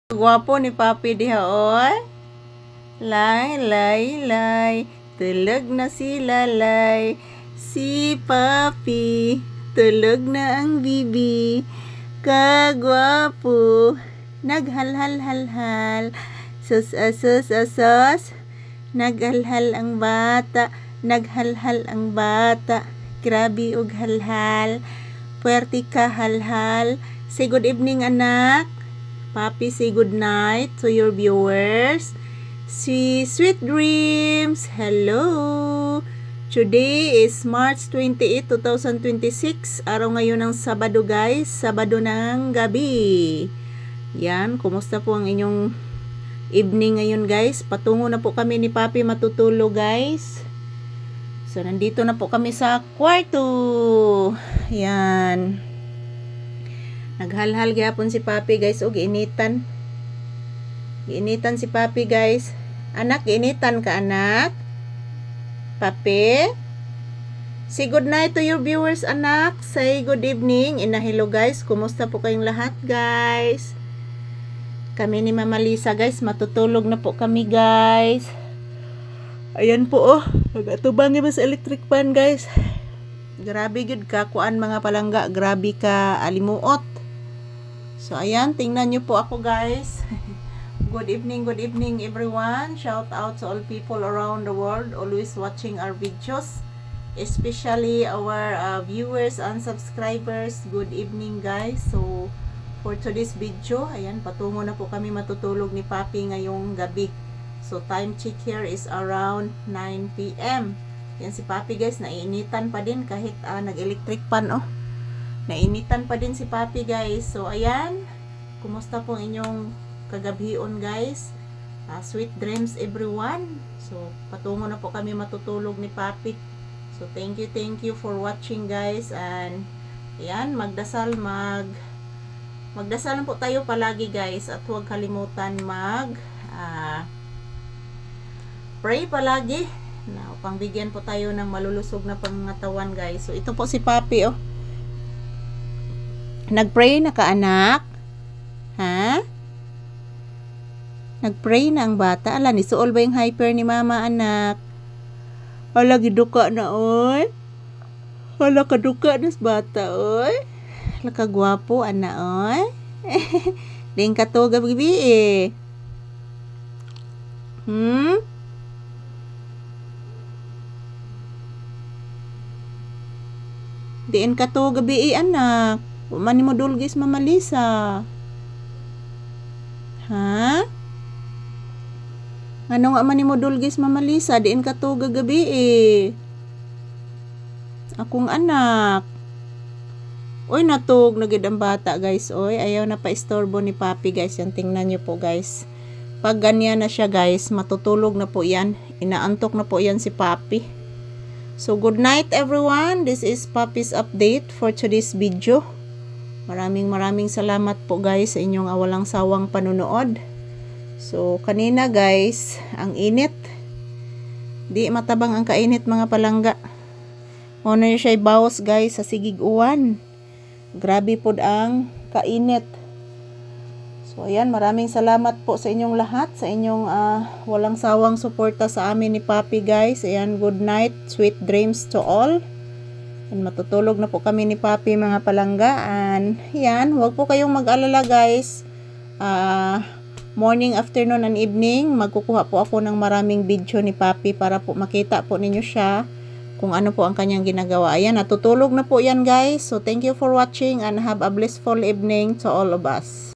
Gwapo ni Papi diha oy. Lay, lay, lay. Tulog na si Lalay. Si Papi. Tulog na ang bibi. Kagwapo. Naghalhal-halhal. Sus-asus-asus. Naghalhal ang bata. Naghalhal ang bata. Grabe og halhal. Puwerti ka halhal. Say good evening, anak. Papi, say good night to your viewers. Sweet dreams. Hello. Today is March 28, 2026. Araw ngayon ng Sabado, guys. Sabado ng gabi. Yan, kumusta po ang inyong evening ngayon, guys? Patungo na po kami ni Papi matutulog, guys. So, nandito na po kami sa kwarto. Yan. Naghalhal gyapon si Papi, guys, og giinitan. Giinitan si Papi, guys. Anak, giinitan ka, anak? Papi? Say good night to your viewers, anak. Say good evening. Hello, guys. Kumusta po kayong lahat, guys? Kami ni Mama Lisa, guys. Matutulog na po kami, guys. Ayan po, oh. Nagatubangi ba sa electric fan, guys? Grabe gud ka kuan mga palangga. Grabe ka alimuot. So, ayan, tingnan nyo po ako, guys. Good evening everyone. Shout out to all people around the world always watching our videos, especially our viewers and subscribers. Good evening, guys. So, for today's video, ayan, patungo na po kami matutulog ni Papi ngayong gabi. So, time check here is around 9 p.m. Yan si Papi, guys, naiinitan pa din kahit nag-electric pan, oh. Nainitan pa din si Papi, guys. So, ayan. Kumusta po inyong kagabion, guys? Sweet dreams, everyone. So, patungo na po kami matutulog ni Papi. So, thank you for watching, guys. And, ayan, magdasal lang po tayo palagi, guys. At huwag kalimutan pray palagi. Na, upang bigyan po tayo ng malulusog na pangatawan, guys. So, ito po si Papi, oh. Nagpray na ka, anak? Ha? Nagpray na ang bata? Ala, nisuol ba yung hyper ni mama, anak? Ala, giduka na, oy. Ala, kaduka na sa bata, oy. Ala, kagwapo, anak, oy. Ding ka to, gabi, eh. Diin ka to, gabi, eh, anak. Mani mo dulgis, Mama Lisa. Ha? Ano nga mani mo dulgis, Mama Lisa? Diin ka to gagabi, eh. Akong anak. Oy, natug na gid ang bata, guys. Oy, ayaw na pa-istorbo ni Papi, guys. Yan, tingnan nyo po, guys. Pag ganyan na siya, guys, matutulog na po yan. Inaantok na po yan si Papi. So, good night, everyone. This is Papi's update for today's video. Maraming salamat po, guys, sa inyong walang sawang panunood. So, kanina, guys, ang init. Di matabang ang kainit, mga palangga. Muna nyo siya ibawas, guys, sa sigig-uwan. Grabe po ang kainit. So, ayan, maraming salamat po sa inyong lahat, sa inyong walang sawang suporta sa amin ni Papi, guys. Ayan, good night, sweet dreams to all. And matutulog na po kami ni Papi, mga palangga. And yan, huwag po kayong mag-alala, guys. Morning, afternoon, and evening, magkukuha po ako ng maraming video ni Papi para po makita po ninyo siya kung ano po ang kanyang ginagawa. Ayan, natutulog na po yan, guys. So, thank you for watching and have a blissful evening to all of us.